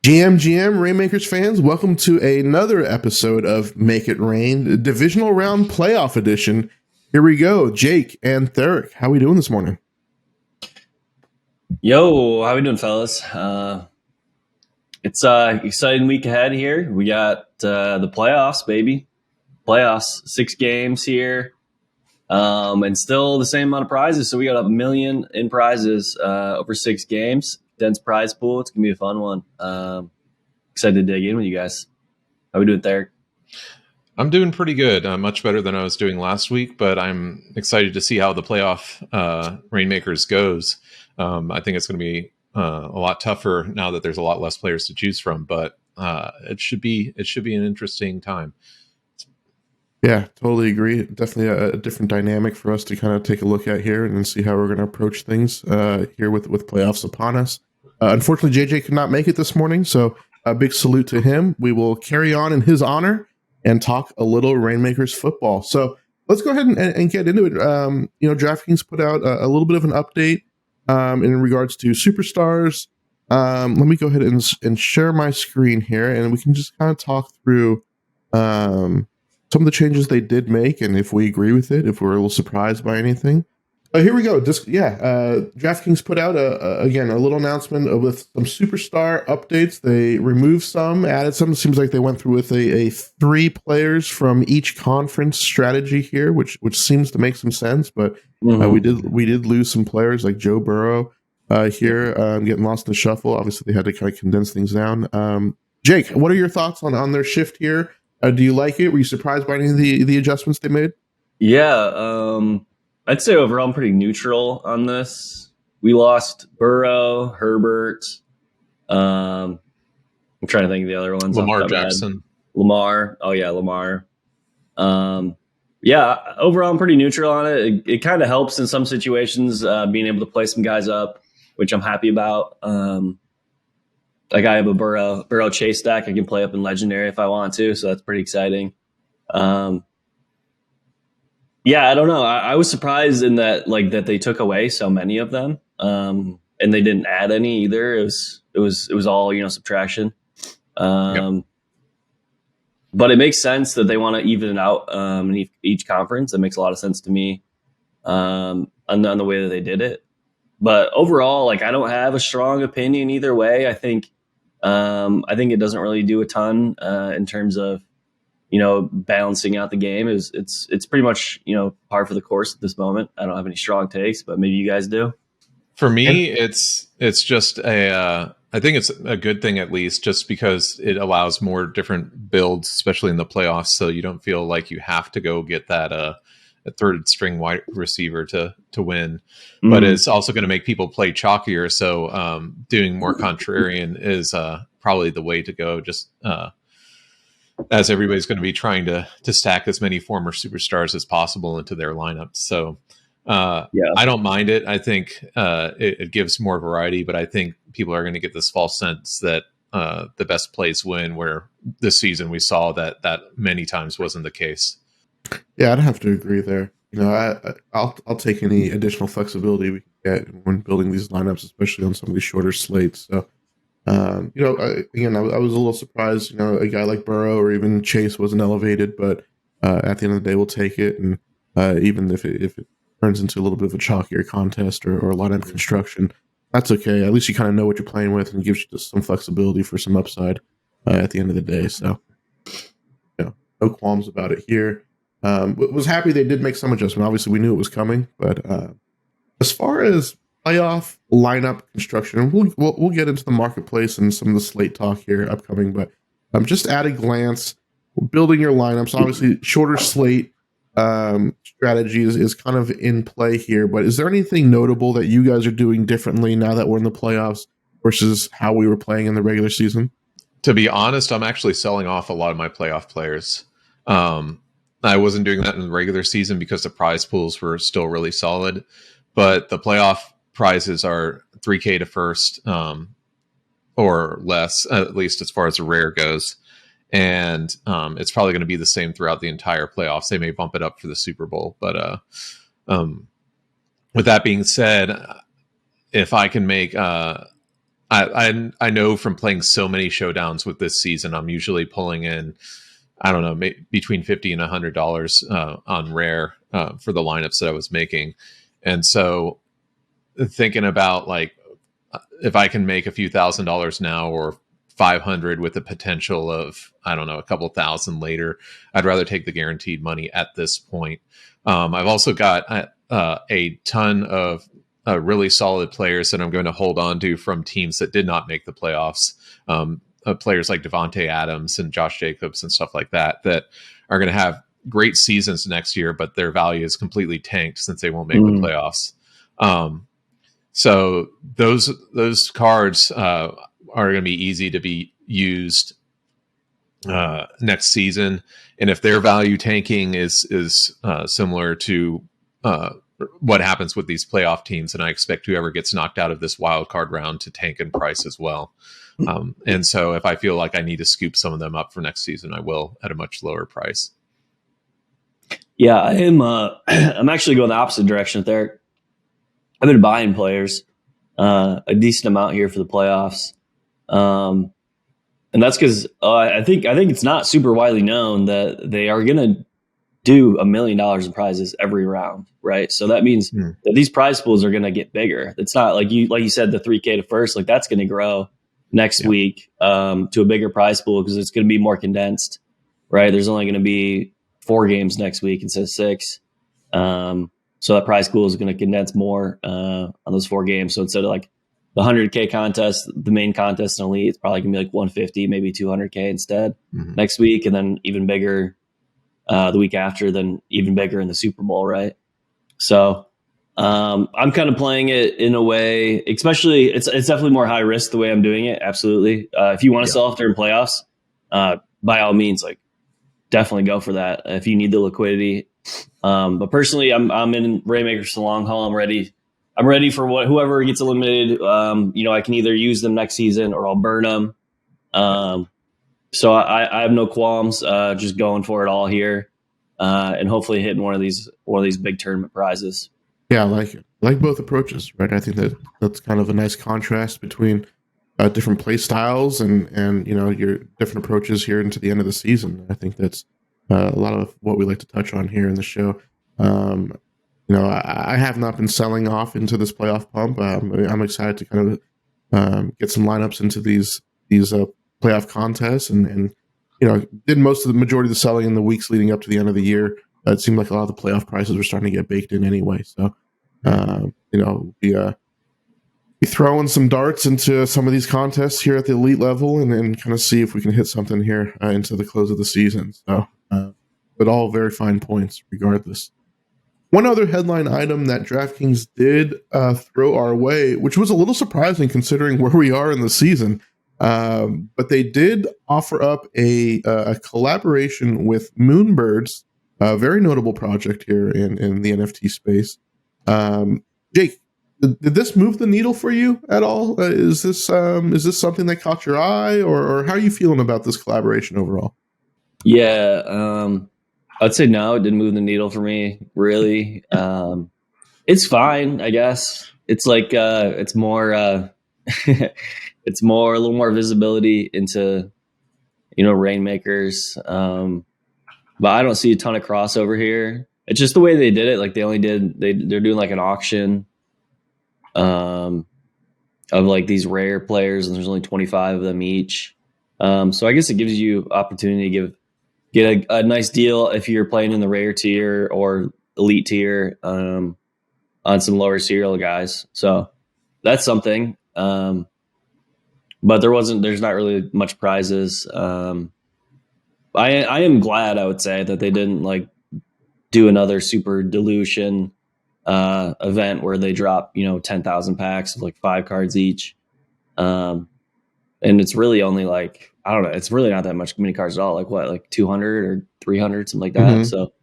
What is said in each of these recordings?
GM, Rainmakers fans, welcome to another episode of Make It Rain, Divisional Round Playoff Edition. Here we go, Jake and Theric. How are we doing this morning? Yo, how we doing, fellas? It's exciting week ahead here. We got the playoffs, baby. Playoffs, 6 games here, and still the same amount of prizes. So we got $1 million in prizes over 6 games. Dense prize pool. It's gonna be a fun one. Excited to dig in with you guys. How we doing, Theric? I'm doing pretty good. Much better than I was doing last week, but I'm excited to see how the playoff Rainmakers goes. I think it's going to be a lot tougher now that there's a lot less players to choose from, but it should be an interesting time. Yeah, totally agree. Definitely a different dynamic for us to kind of take a look at here and see how we're going to approach things here with playoffs upon us. Unfortunately, JJ could not make it this morning, so a big salute to him. We will carry on in his honor and talk a little Rainmakers football. So let's go ahead and get into it. DraftKings put out a little bit of an update in regards to superstars. Let me go ahead and share my screen here, and we can just kind of talk through some of the changes they did make, and if we agree with it, if we're a little surprised by anything. Here we go. DraftKings put out a little announcement with some superstar updates. They removed some, added some. It seems like they went through with a 3 players from each conference strategy here, which seems to make some sense. But we did lose some players like Joe Burrow here, getting lost in the shuffle. Obviously, they had to kind of condense things down. Jake, what are your thoughts on their shift here? Do you like it? Were you surprised by any of the adjustments they made? Yeah, I'd say overall I'm pretty neutral on this. We lost Burrow, Herbert. I'm trying to think of the other ones. Lamar Jackson. Lamar. Oh, yeah, Lamar. Yeah, overall I'm pretty neutral on it. It kind of helps in some situations being able to play some guys up, which I'm happy about. Like I have a Burrow chase stack I can play up in Legendary if I want to, so that's pretty exciting. Yeah, I don't know. I was surprised in that that they took away so many of them, and they didn't add any either. It was all subtraction. But it makes sense that they want to even it out in each conference. It makes a lot of sense to me, on the way that they did it. But overall, I don't have a strong opinion either way. I think it doesn't really do a ton in terms of balancing out the game. It's pretty much par for the course at this moment. I don't have any strong takes, but maybe you guys do. For me, it's just I think it's a good thing, at least just because it allows more different builds, especially in the playoffs, so you don't feel like you have to go get that a third string wide receiver to win. But it's also going to make people play chalkier, so doing more contrarian is probably the way to go, just as everybody's going to be trying to stack as many former superstars as possible into their lineups. So I don't mind it. I think it gives more variety, but I think people are going to get this false sense that the best plays win, where this season we saw that many times wasn't the case. Yeah, I'd have to agree there. I'll take any additional flexibility we can get when building these lineups, especially on some of these shorter slates. So, I was a little surprised. A guy like Burrow or even Chase wasn't elevated, but at the end of the day, we'll take it. And even if it turns into a little bit of a chalkier contest or lineup construction, that's okay. At least you kind of know what you're playing with, and gives you just some flexibility for some upside at the end of the day. So, no qualms about it here. Was happy they did make some adjustment. Obviously, we knew it was coming, but as far as playoff lineup construction, we'll get into the marketplace and some of the slate talk here upcoming. But just at a glance, building your lineups, obviously shorter slate strategy is kind of in play here. But is there anything notable that you guys are doing differently now that we're in the playoffs versus how we were playing in the regular season? To be honest, I'm actually selling off a lot of my playoff players. I wasn't doing that in the regular season because the prize pools were still really solid, but the playoff prizes are 3K to first or less, at least as far as the rare goes. And it's probably going to be the same throughout the entire playoffs. They may bump it up for the Super Bowl. But with that being said, if I can make I know from playing so many showdowns with this season, I'm usually pulling in, I don't know, between $50 and $100 on rare for the lineups that I was making. And so thinking about like, if I can make a few $1,000s now or 500 with the potential of, I don't know, a couple thousand later, I'd rather take the guaranteed money at this point. I've also got a ton of really solid players that I'm going to hold on to from teams that did not make the playoffs. Players like Devontae Adams and Josh Jacobs and stuff like that are going to have great seasons next year, but their value is completely tanked since they won't make the playoffs. So those cards are going to be easy to be used next season, and if their value tanking is similar to what happens with these playoff teams, and I expect whoever gets knocked out of this wild card round to tank in price as well. And so if I feel like I need to scoop some of them up for next season, I will at a much lower price. Yeah, I am. I'm actually going the opposite direction there. I've been buying players a decent amount here for the playoffs, and that's because I think it's not super widely known that they are going to do $1 million in prizes every round, right? So that means that these prize pools are going to get bigger. It's not like you said, the 3K to first, like that's going to grow next week to a bigger prize pool because it's going to be more condensed, right? There's only going to be 4 games next week instead of 6. So that prize pool is going to condense more on those 4 games. So instead of like the 100K contest, the main contest in Elite, it's probably going to be like 150, maybe 200K instead next week, and then even bigger the week after, then even bigger in the Super Bowl, right? So I'm kind of playing it in a way, especially it's definitely more high risk the way I'm doing it. Absolutely. If you want to sell off during playoffs, by all means, like definitely go for that if you need the liquidity. But personally, I'm in Rainmakers for the long haul. I'm ready for whoever gets eliminated. I can either use them next season or I'll burn them. So I have no qualms, just going for it all here, and hopefully hitting one of these big tournament prizes. Yeah, I like it. I like both approaches, right? I think that's kind of a nice contrast between different play styles and your different approaches here into the end of the season. I think that's a lot of what we like to touch on here in the show. I have not been selling off into this playoff pump. I'm excited to kind of get some lineups into these playoff contests and did most of the majority of the selling in the weeks leading up to the end of the year. It seemed like a lot of the playoff prices were starting to get baked in anyway. So, be throwing some darts into some of these contests here at the elite level and kind of see if we can hit something here into the close of the season. So, but all very fine points regardless. One other headline item that DraftKings did throw our way, which was a little surprising considering where we are in the season, but they did offer up a collaboration with Moonbirds, a very notable project here in the NFT space. Jake, did this move the needle for you at all? Is this something that caught your eye, or how are you feeling about this collaboration overall? Yeah, I'd say no, it didn't move the needle for me, really. It's fine, I guess. It's like it's more it's more a little more visibility into Rainmakers. But I don't see a ton of crossover here. It's just the way they did it. Like they're doing like an auction of like these rare players, and there's only 25 of them each. So I guess it gives you opportunity to get a nice deal if you're playing in the rare tier or elite tier on some lower serial guys. So that's something. But there's not really much prizes. I am glad, I would say, that they didn't like do another super dilution event where they drop 10,000 packs of like 5 cards each, and it's really only like, I don't know, it's really not that many cards at all, like 200 or 300, something like that. So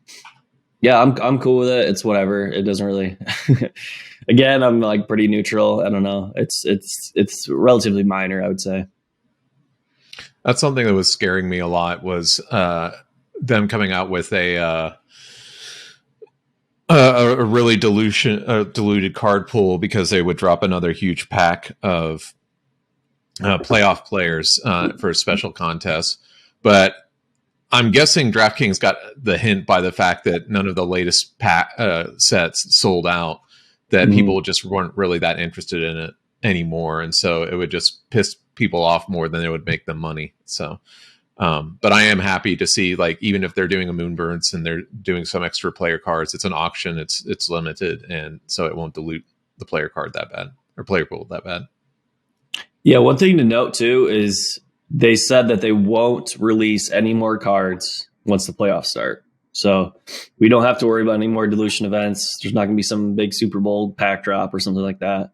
yeah, I'm cool with it. It's whatever. It doesn't really again, I'm like pretty neutral. I don't know, it's relatively minor, I would say. That's something that was scaring me a lot, was them coming out with a really diluted card pool, because they would drop another huge pack of playoff players for a special contest. But I'm guessing DraftKings got the hint by the fact that none of the latest sets sold out, that people just weren't really that interested in it anymore. And so it would just piss people off more than it would make them money. So, but I am happy to see, like, even if they're doing a Moonbirds and they're doing some extra player cards, it's an auction, it's limited. And so it won't dilute the player card that bad, or player pool that bad. Yeah. One thing to note too is they said that they won't release any more cards once the playoffs start. So we don't have to worry about any more dilution events. There's not going to be some big Super Bowl pack drop or something like that.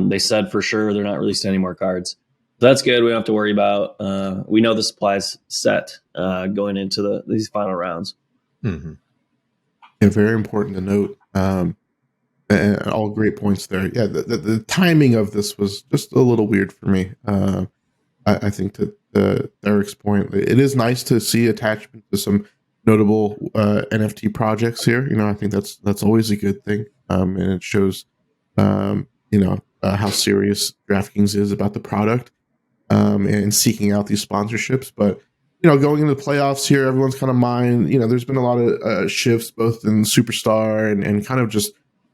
They said for sure they're not releasing any more cards. So that's good. We don't have to worry about. We know the supply's set going into these final rounds. Mm-hmm. Yeah, very important to note. And all great points there. Yeah, the timing of this was just a little weird for me. I think to Eric's point, it is nice to see attachment to some notable NFT projects here. I think that's always a good thing, and it shows how serious DraftKings is about the product and seeking out these sponsorships. But going into the playoffs here, everyone's kind of mind. There's been a lot of shifts both in Superstar and kind of just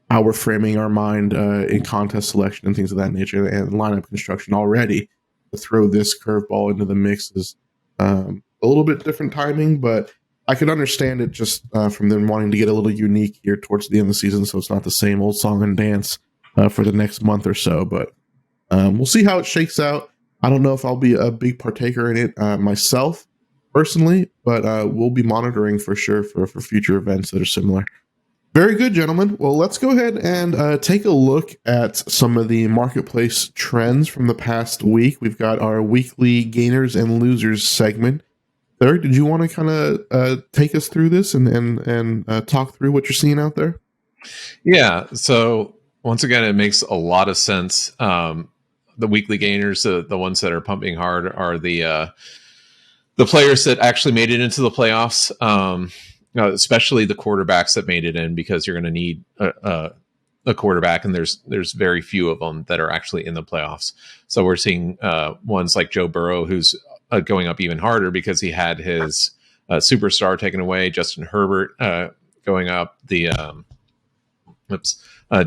how we're framing our mind in contest selection and things of that nature, and lineup construction already. To throw this curveball into the mix is a little bit different timing, but I could understand it just from them wanting to get a little unique here towards the end of the season, so it's not the same old song and dance for the next month or so. But we'll see how it shakes out. I don't know if I'll be a big partaker in it myself personally, but we'll be monitoring for sure for future events that are similar. Very good, gentlemen. Well, let's go ahead and take a look at some of the marketplace trends from the past week. We've got our weekly gainers and losers segment. Eric, did you want to kind of take us through this and talk through what you're seeing out there? Yeah. So once again, it makes a lot of sense. The weekly gainers, the ones that are pumping hard, are the players that actually made it into the playoffs. Especially the quarterbacks that made it in, because you're going to need a quarterback, and there's very few of them that are actually in the playoffs. So we're seeing ones like Joe Burrow, who's going up even harder because he had his superstar taken away. Justin Herbert going up.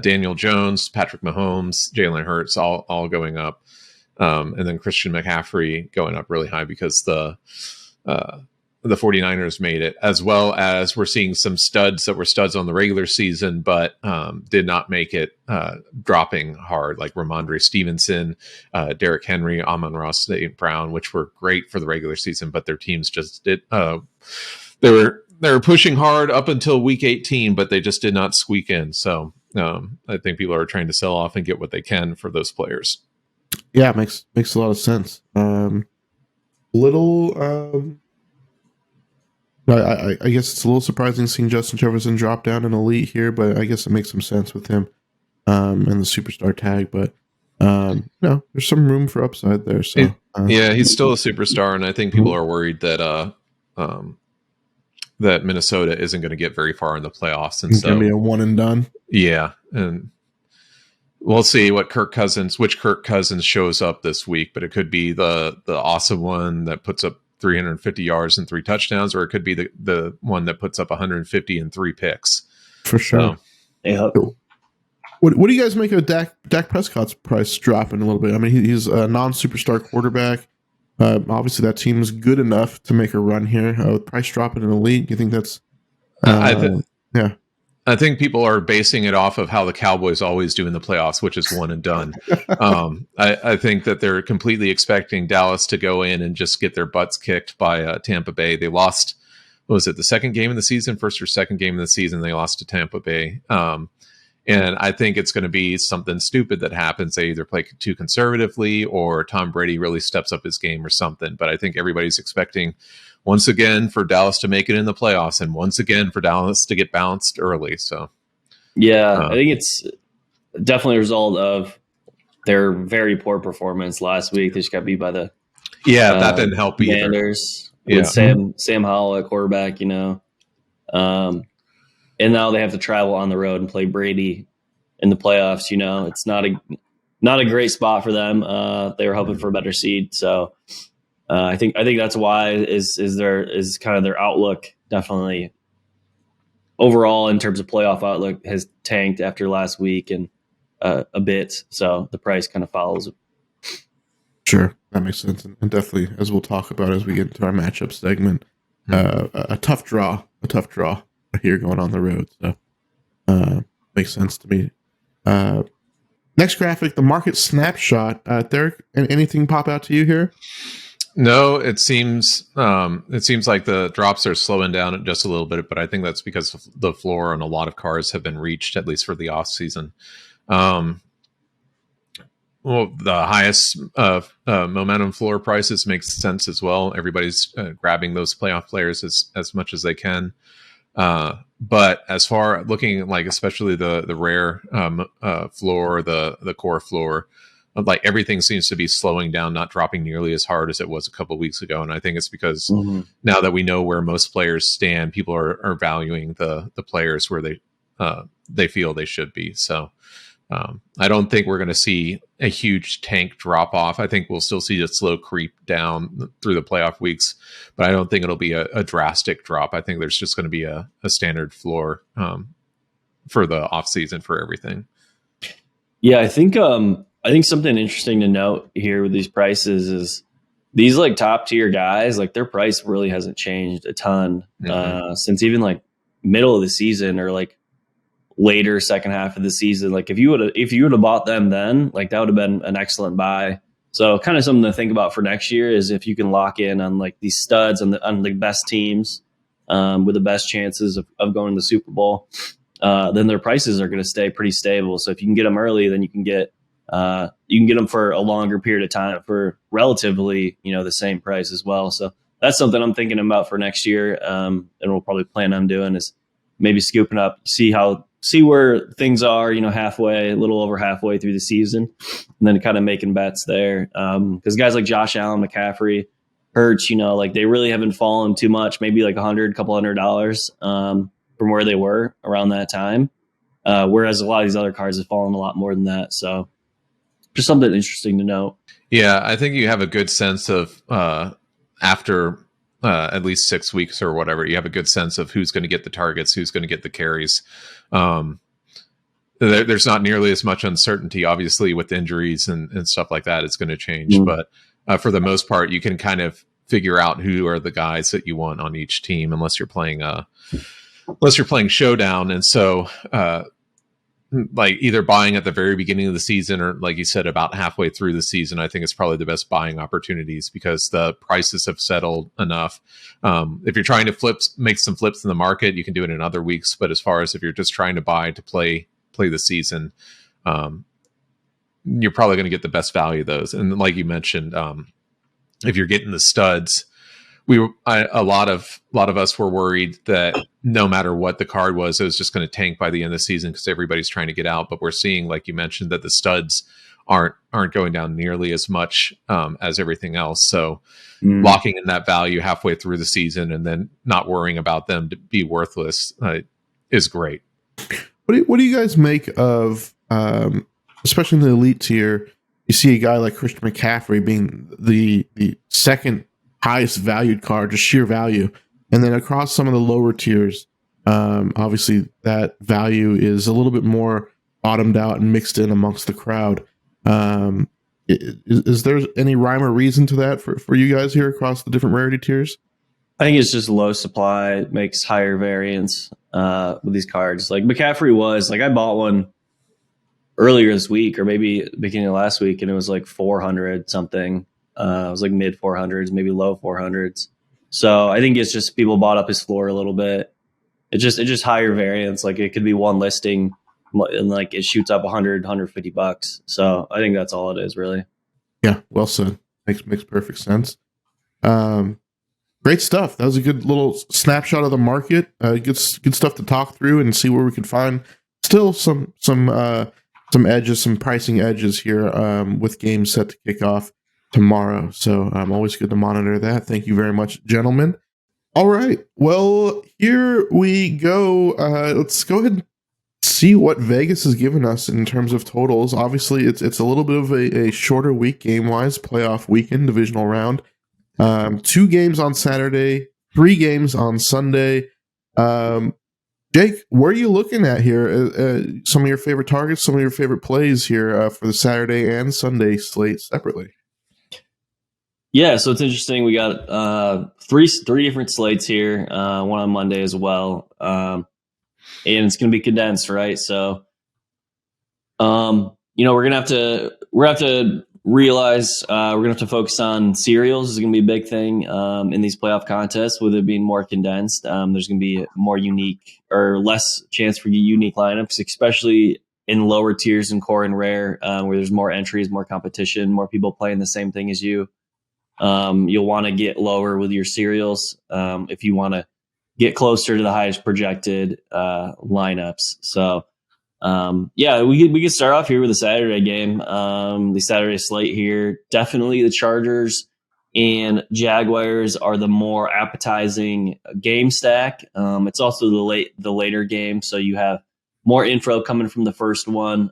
Daniel Jones, Patrick Mahomes, Jalen Hurts, all going up, and then Christian McCaffrey going up really high because the 49ers made it, as well as we're seeing some studs that were studs on the regular season, but did not make it, dropping hard, like Ramondre Stevenson, Derrick Henry, Amon-Ra St. Brown, which were great for the regular season, but their teams just did. They were pushing hard up until week 18, but they just did not squeak in. So I think people are trying to sell off and get what they can for those players. Yeah, it makes a lot of sense. I guess it's a little surprising seeing Justin Jefferson drop down in Elite here, but I guess it makes some sense with him and the superstar tag. But there's some room for upside there. So he's still a superstar, and I think people are worried that that Minnesota isn't going to get very far in the playoffs, and it's going to be a one and done. Yeah, and we'll see which Kirk Cousins shows up this week, but it could be the awesome one that puts up 350 yards and 3 touchdowns, or it could be the one that puts up 150 and 3 picks. For sure. Yeah. What do you guys make of Dak Prescott's price dropping a little bit? I mean, he's a non-superstar quarterback. Obviously, that team is good enough to make a run here. With price dropping in Elite, you think that's... I think people are basing it off of how the Cowboys always do in the playoffs, which is one and done. I think that they're completely expecting Dallas to go in and just get their butts kicked by Tampa Bay. They lost, what was it, the second game of the season, first or second game of the season, they lost to Tampa Bay. And I think it's going to be something stupid that happens. They either play too conservatively or Tom Brady really steps up his game or something. But I think everybody's expecting, once again, for Dallas to make it in the playoffs, and once again for Dallas to get bounced early. So, I think it's definitely a result of their very poor performance last week. They just got beat by the that didn't help Commanders either. With Sam Howell at quarterback, and now they have to travel on the road and play Brady in the playoffs. It's not not a great spot for them. They were hoping for a better seed, so I think that's why is kind of their outlook definitely overall in terms of playoff outlook has tanked after last week and a bit. So the price kind of follows. Sure, that makes sense, and definitely as we'll talk about as we get into our matchup segment, a tough draw here going on the road. So makes sense to me. Next graphic, the market snapshot. Derek, anything pop out to you here? No, it seems like the drops are slowing down just a little bit, but I think that's because the floor on a lot of cars have been reached, at least for the off season. Well, the highest momentum floor prices makes sense as well. Everybody's grabbing those playoff players as much as they can. But as far looking like, especially the rare floor, the core floor, like everything seems to be slowing down, not dropping nearly as hard as it was a couple of weeks ago. And I think it's because now that we know where most players stand, people are valuing the players where they feel they should be. So I don't think we're going to see a huge tank drop off. I think we'll still see a slow creep down through the playoff weeks, but I don't think it'll be a drastic drop. I think there's just going to be a standard floor for the off season for everything. Yeah, I think something interesting to note here with these prices is these like top tier guys, like their price really hasn't changed a ton since even like middle of the season or like later second half of the season. Like if you would have bought them then, like that would have been an excellent buy. So kind of something to think about for next year is if you can lock in on like these studs on the best teams with the best chances of going to the Super Bowl, then their prices are going to stay pretty stable. So if you can get them early, then you can get them for a longer period of time for relatively, the same price as well. So that's something I'm thinking about for next year. And we'll probably plan on doing is maybe scooping up, see where things are, halfway, a little over halfway through the season, and then kind of making bets there. Because guys like Josh Allen, McCaffrey, Hurts, like they really haven't fallen too much, maybe like couple $100 from where they were around that time. Whereas a lot of these other cards have fallen a lot more than that. So just something interesting to note. Yeah, I think you have a good sense of after at least 6 weeks or whatever, you have a good sense of who's going to get the targets, who's going to get the carries. There's not nearly as much uncertainty, obviously, with injuries and stuff like that. It's going to change, but for the most part, you can kind of figure out who are the guys that you want on each team, unless you're playing showdown. And so, like either buying at the very beginning of the season or, like you said, about halfway through the season, I think it's probably the best buying opportunities because the prices have settled enough. If you're trying to make some flips in the market, you can do it in other weeks. But as far as if you're just trying to buy to play the season, you're probably going to get the best value of those. And like you mentioned, if you're getting the studs, a lot of us were worried that no matter what the card was, it was just going to tank by the end of the season because everybody's trying to get out. But we're seeing, like you mentioned, that the studs aren't going down nearly as much as everything else. So locking in that value halfway through the season and then not worrying about them to be worthless is great. What do you guys make of, especially in the elite tier? You see a guy like Christian McCaffrey being the second highest valued card, just sheer value. And then across some of the lower tiers, obviously that value is a little bit more bottomed out and mixed in amongst the crowd. Is there any rhyme or reason to that for you guys here across the different rarity tiers? I think it's just low supply makes higher variance with these cards. Like McCaffrey was, like I bought one earlier this week or maybe beginning of last week and it was like 400 something. It was like mid 400s, maybe low 400s. So I think it's just people bought up his floor a little bit. It's just higher variance. Like it could be one listing and like it shoots up $100-$150. So I think that's all it is really. Yeah. Well said. Makes perfect sense. Great stuff. That was a good little snapshot of the market. Good stuff to talk through and see where we could find still some edges, some pricing edges here with games set to kick off tomorrow. So always good to monitor that. Thank you very much, gentlemen. All right. Well, here we go. Let's go ahead and see what Vegas has given us in terms of totals. Obviously, it's a little bit of a shorter week game wise, playoff weekend, divisional round. 2 games on Saturday, 3 games on Sunday. Jake, where are you looking at here? Some of your favorite targets, some of your favorite plays here for the Saturday and Sunday slate separately. Yeah, so it's interesting. We got three different slates here, one on Monday as well, and it's going to be condensed, right? So, we're gonna have to realize we're gonna have to focus on serials. Is going to be a big thing in these playoff contests, with it being more condensed. There's going to be more unique or less chance for unique lineups, especially in lower tiers in core and rare, where there's more entries, more competition, more people playing the same thing as you. You'll want to get lower with your serials if you want to get closer to the highest projected lineups. So, we could start off here with the Saturday game. The Saturday slate here, definitely the Chargers and Jaguars are the more appetizing game stack. It's also the later game, so you have more info coming from the first one.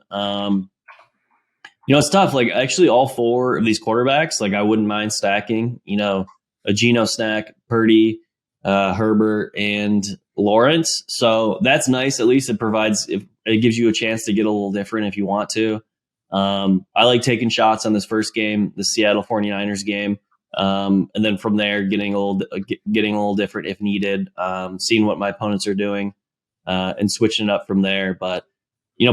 It's tough. Like, actually, all 4 of these quarterbacks, like, I wouldn't mind stacking. A Geno stack, Purdy, Herbert, and Lawrence. So that's nice. At least it gives you a chance to get a little different if you want to. I like taking shots on this first game, the Seattle 49ers game, and then from there getting a little different if needed. Seeing what my opponents are doing and switching it up from there, but.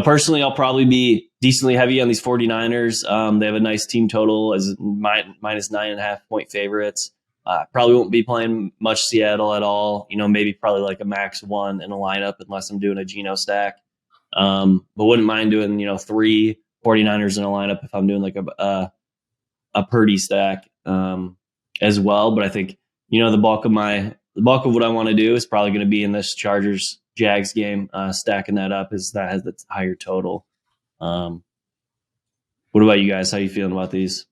Personally, I'll probably be decently heavy on these 49ers. They have a nice team total as minus 9.5 point favorites. Probably won't be playing much Seattle at all. Maybe probably like a max 1 in a lineup unless I'm doing a Geno stack. But wouldn't mind doing, 3 49ers in a lineup if I'm doing like a Purdy stack as well. But I think, the bulk of what I want to do is probably going to be in this Chargers Jags game, stacking that up as that has the higher total. What about you guys? How you feeling about these?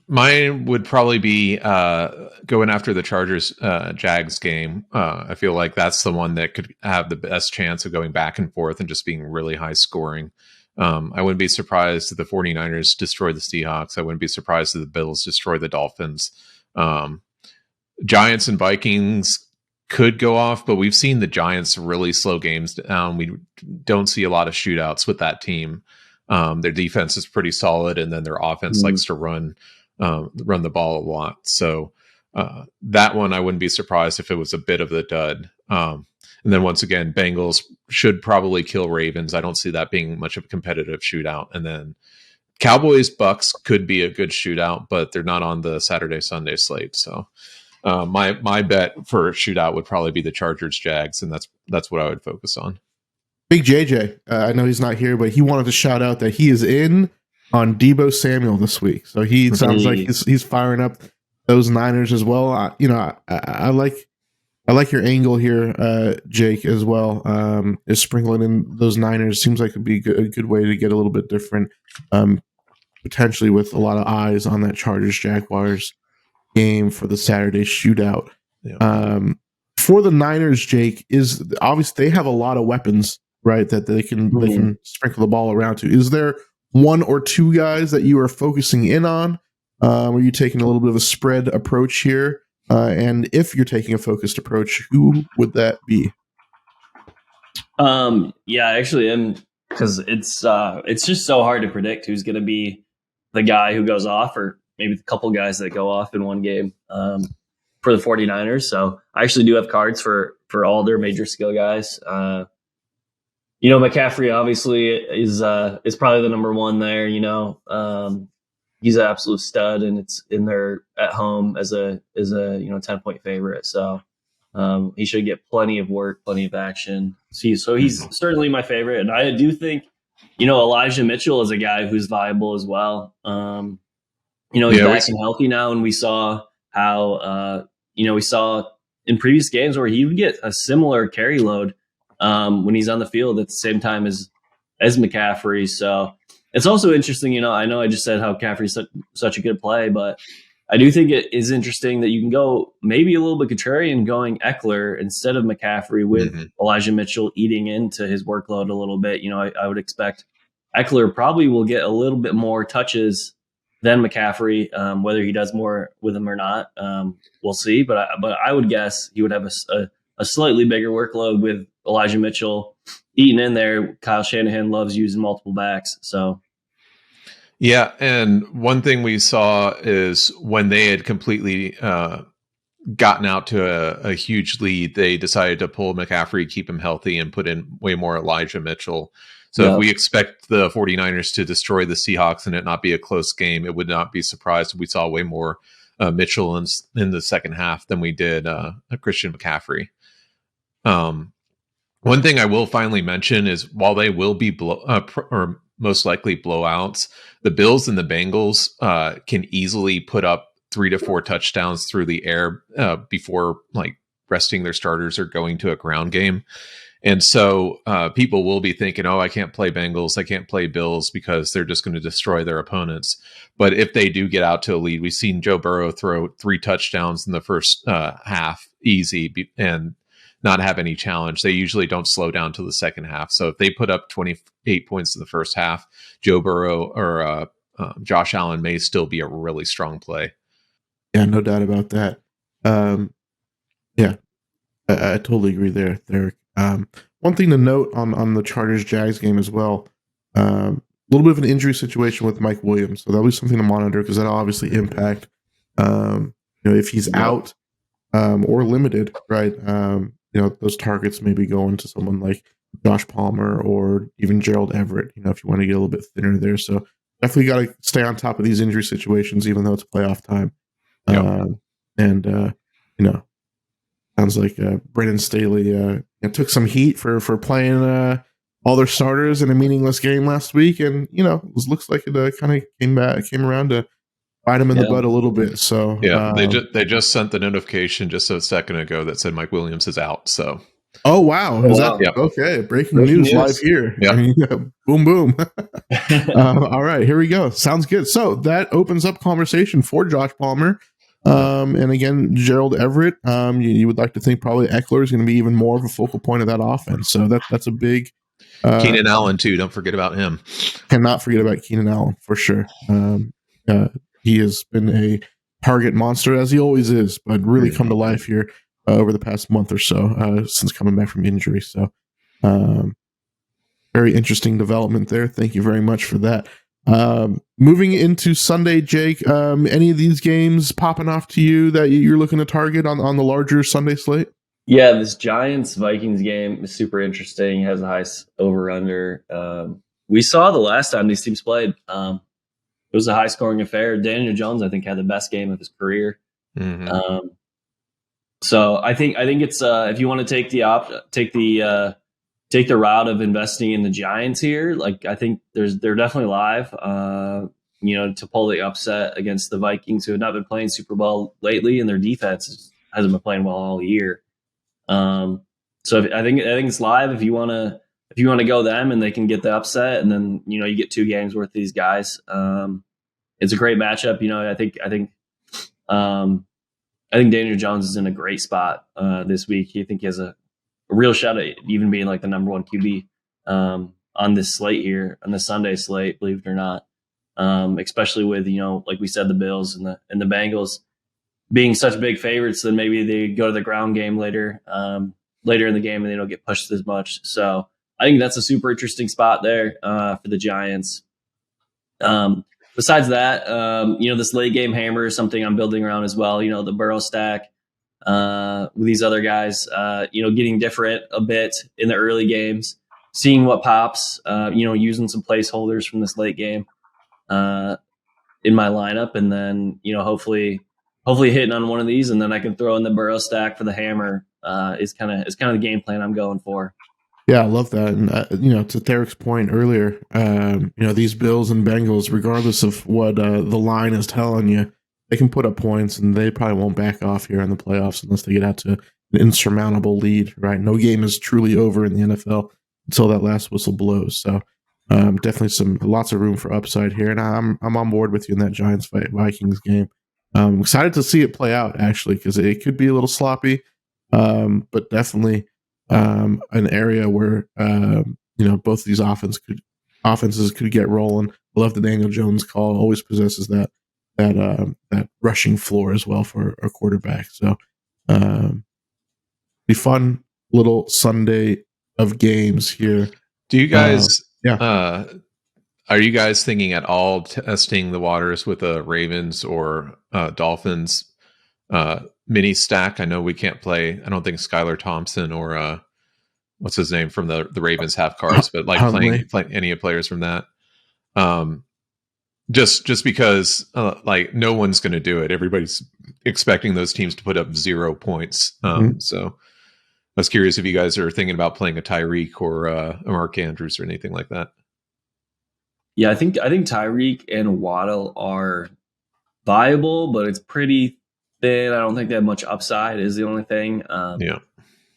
Mine would probably be going after the Chargers Jags game. I feel like that's the one that could have the best chance of going back and forth and just being really high scoring. I wouldn't be surprised if the 49ers destroy the Seahawks. I wouldn't be surprised if the Bills destroy the Dolphins. Giants and Vikings could go off, but we've seen the Giants really slow games down. We don't see a lot of shootouts with that team. Their defense is pretty solid, and then their offense likes to run the ball a lot. So that one, I wouldn't be surprised if it was a bit of the dud. And then once again, Bengals should probably kill Ravens. I don't see that being much of a competitive shootout. And then Cowboys Bucks could be a good shootout, but they're not on the Saturday Sunday slate. So my bet for a shootout would probably be the Chargers Jags, and that's what I would focus on. Big JJ, I know he's not here, but he wanted to shout out that he is in on Deebo Samuel this week. So he sounds like he's firing up those Niners as well. I like your angle here, Jake, as well. Is sprinkling in those Niners seems like it'd be a good way to get a little bit different, potentially with a lot of eyes on that Chargers Jaguars game for the Saturday shootout. Yeah. For the Niners, Jake, is obviously they have a lot of weapons, right? That they can sprinkle the ball around to. Is there 1 or 2 guys that you are focusing in on? Are you taking a little bit of a spread approach here? And if you're taking a focused approach, who would that be? I actually am, because it's just so hard to predict who's going to be the guy who goes off, or maybe a couple guys that go off in one game for the 49ers. So I actually do have cards for all their major skill guys. McCaffrey obviously is probably the number 1 there. He's an absolute stud, and it's in there at home as a 10-point favorite. So he should get plenty of work, plenty of action. So he's certainly my favorite, and I do think Elijah Mitchell is a guy who's viable as well. He's back and healthy now, and we saw how we saw in previous games where he would get a similar carry load when he's on the field at the same time as McCaffrey. So it's also interesting, I know I just said how McCaffrey's such a good play, but I do think it is interesting that you can go maybe a little bit contrarian going Eckler instead of McCaffrey with Elijah Mitchell eating into his workload a little bit. I would expect Eckler probably will get a little bit more touches than McCaffrey. Whether he does more with him or not, we'll see. But I would guess he would have a slightly bigger workload with Elijah Mitchell eating in there. Kyle Shanahan loves using multiple backs, so. Yeah, and one thing we saw is when they had completely gotten out to a huge lead, they decided to pull McCaffrey, keep him healthy, and put in way more Elijah Mitchell. So if we expect the 49ers to destroy the Seahawks and it not be a close game, it would not be surprised if we saw way more Mitchell in the second half than we did Christian McCaffrey. One thing I will finally mention is while they will be or most likely blowouts, the Bills and the Bengals can easily put up 3 to 4 touchdowns through the air before like resting their starters or going to a ground game. And so people will be thinking, oh, I can't play Bengals, I can't play Bills because they're just going to destroy their opponents. But if they do get out to a lead, we've seen Joe Burrow throw 3 touchdowns in the first half easy and not have any challenge. They usually don't slow down to the second half. So if they put up 28 points in the first half, Joe Burrow or Josh Allen may still be a really strong play. Yeah, no doubt about that. I totally agree there. One thing to note on the Chargers-Jags game as well, a little bit of an injury situation with Mike Williams. So that'll be something to monitor because that'll obviously impact, if he's out or limited, right? Those targets may be going to someone like Josh Palmer or even Gerald Everett, if you want to get a little bit thinner there. So definitely got to stay on top of these injury situations, even though it's playoff time. Sounds like Brendan Staley took some heat for playing all their starters in a meaningless game last week. And, looks like it kind of came around to bite him in the butt a little bit. So they just sent the notification just a second ago that said Mike Williams is out. So wow, okay? Breaking news live here. Boom, boom. All right, here we go. Sounds good. So that opens up conversation for Josh Palmer, and again Gerald Everett. You would like to think probably Eckler is going to be even more of a focal point of that offense. So that's a big. Keenan Allen too. Don't forget about him. Cannot forget about Keenan Allen for sure. He has been a target monster, as he always is, but really come to life here over the past month or so since coming back from injury. So very interesting development there. Thank you very much for that. Moving into Sunday, Jake, any of these games popping off to you that you're looking to target on the larger Sunday slate? Yeah, this Giants-Vikings game is super interesting. It has a high over-under. We saw the last time these teams played. It was a high-scoring affair. Daniel Jones, I think, had the best game of his career. Mm-hmm. So I think it's if you want to take the route of investing in the Giants here, like I think they're definitely live. To pull the upset against the Vikings, who have not been playing super well lately, and their defense hasn't been playing well all year. So I think it's live if you want to go them and they can get the upset, and then you get 2 games worth of these guys. It's a great matchup. I think Daniel Jones is in a great spot this week. I think he has a real shot at even being like the number 1 QB on this slate here, on the Sunday slate, believe it or not. Especially with like we said, the Bills and the Bengals being such big favorites, then maybe they go to the ground game later in the game and they don't get pushed as much. So I think that's a super interesting spot there for the Giants. Besides that, this late game hammer is something I'm building around as well. The Burrow stack with these other guys, getting different a bit in the early games, seeing what pops, using some placeholders from this late game in my lineup. And then, hopefully hitting on one of these, and then I can throw in the Burrow stack for the hammer is kind of the game plan I'm going for. Yeah, I love that. And, to Derek's point earlier, these Bills and Bengals, regardless of what the line is telling you, they can put up points and they probably won't back off here in the playoffs unless they get out to an insurmountable lead, right? No game is truly over in the NFL until that last whistle blows. So definitely lots of room for upside here. And I'm on board with you in that Giants-Vikings game. I'm excited to see it play out, actually, because it could be a little sloppy, but definitely an area where both of these offenses could get rolling. I love the Daniel Jones call; always possesses that rushing floor as well for a quarterback. So, be fun little Sunday of games here. Do you guys? Are you guys thinking at all testing the waters with the Ravens or Dolphins mini stack? I know we can't play. I don't think Skylar Thompson or what's his name from the Ravens have cards, but like playing any of players from that. Just because like no one's going to do it. Everybody's expecting those teams to put up 0 points. So I was curious if you guys are thinking about playing a Tyreek or a Mark Andrews or anything like that. Yeah, I think Tyreek and Waddle are viable, but it's pretty thin. I don't think they have much upside is the only thing.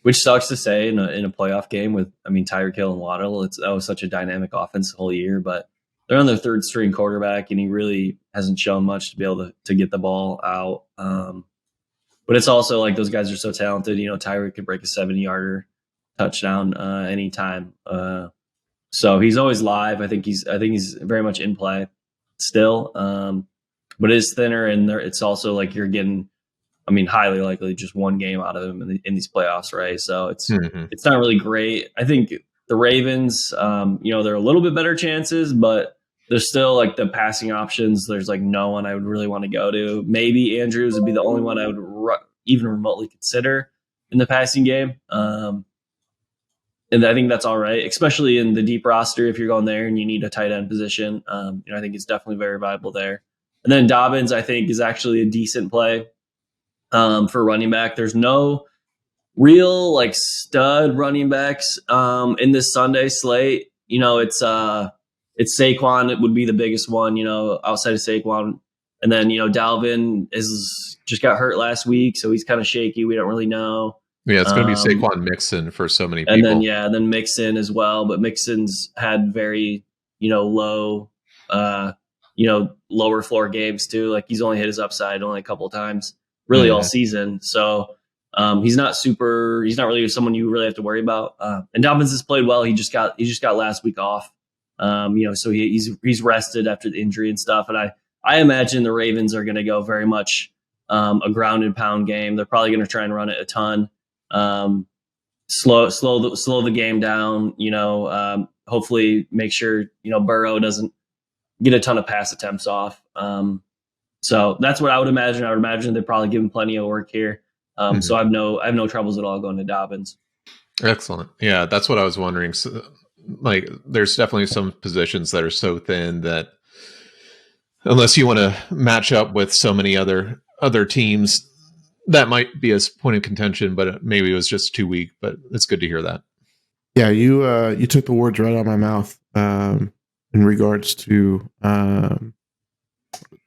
Which sucks to say in a playoff game with, Tyreek Hill and Waddle. That was such a dynamic offense the whole year, but they're on their third string quarterback, and he really hasn't shown much to be able to get the ball out. But it's also like those guys are so talented. Tyreek could break a 70-yarder touchdown anytime. So he's always live. I think he's very much in play still. But it is thinner, and it's also like you're getting, highly likely just one game out of him in these playoffs, right? So it's not really great. I think the Ravens, they're a little bit better chances, but there's still like the passing options. There's like no one I would really want to go to. Maybe Andrews would be the only one I would even remotely consider in the passing game. And I think that's all right, especially in the deep roster. If you're going there and you need a tight end position, I think it's definitely very viable there. And then Dobbins, I think, is actually a decent play for running back. There's no real like stud running backs in this Sunday slate. It's Saquon. It would be the biggest one, outside of Saquon. And then, Dalvin just got hurt last week, so he's kind of shaky. We don't really know. Yeah, it's going to be Saquon Mixon for so many people. And then Mixon as well. But Mixon's had very, low, lower floor games too. Like he's only hit his upside only a couple of times, really all season. So he's not really someone you really have to worry about. And Dobbins has played well. He just got last week off. So he's rested after the injury and stuff. And I imagine the Ravens are going to go very much a ground and pound game. They're probably going to try and run it a ton. Slow the game down, hopefully make sure, Burrow doesn't get a ton of pass attempts off. So that's what I would imagine. I would imagine they're probably giving plenty of work here. So I have no troubles at all going to Dobbins. Excellent. Yeah. That's what I was wondering. So, like there's definitely some positions that are so thin that unless you want to match up with so many other teams, that might be a point of contention, but maybe it was just too weak. But it's good to hear that. Yeah, you took the words right out of my mouth in regards to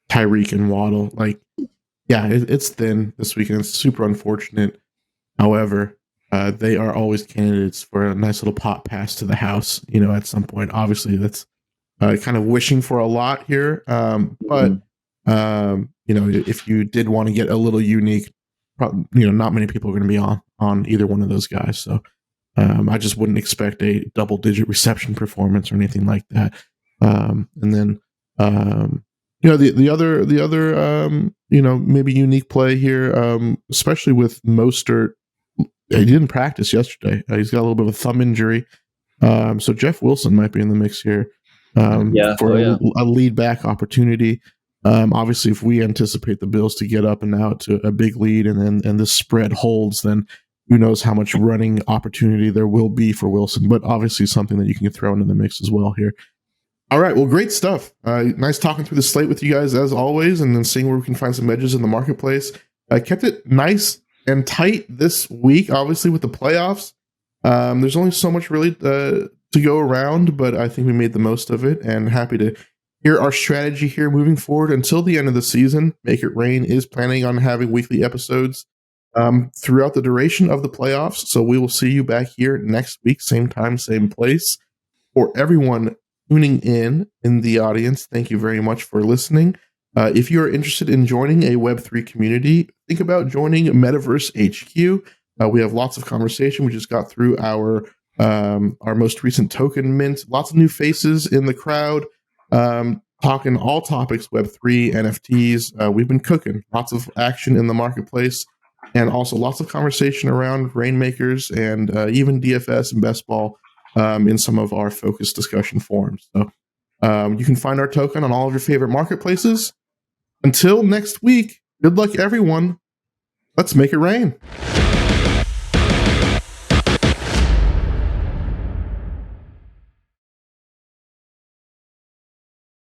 Tyreek and Waddle. Like, yeah, it's thin this weekend. It's super unfortunate. However, they are always candidates for a nice little pop pass to the house. At some point. Obviously, that's kind of wishing for a lot here. But if you did want to get a little unique. Not many people are going to be on either one of those guys. So I just wouldn't expect a double-digit reception performance or anything like that. And then the other maybe unique play here, especially with Mostert. He didn't practice yesterday. He's got a little bit of a thumb injury. So Jeff Wilson might be in the mix here for a lead back opportunity. Obviously, if we anticipate the Bills to get up and out to a big lead, and this spread holds, then who knows how much running opportunity there will be for Wilson. But obviously, something that you can throw into the mix as well here. All right, well, great stuff. Nice talking through the slate with you guys as always, and then seeing where we can find some edges in the marketplace. I kept it nice and tight this week. Obviously, with the playoffs, there's only so much really to go around, but I think we made the most of it, and happy to hear our strategy here moving forward until the end of the season. Make It Rain is planning on having weekly episodes throughout the duration of the playoffs. So we will see you back here next week, same time, same place. For everyone tuning in the audience, thank you very much for listening. If you are interested in joining a Web3 community, think about joining Metaverse HQ. We have lots of conversation. We just got through our most recent token mint. Lots of new faces in the crowd, talking all topics Web3, NFTs. We've been cooking. Lots of action in the marketplace, and also lots of conversation around Rainmakers and even DFS and Best Ball in some of our focused discussion forums. So you can find our token on all of your favorite marketplaces. Until next week, good luck, everyone. Let's make it rain.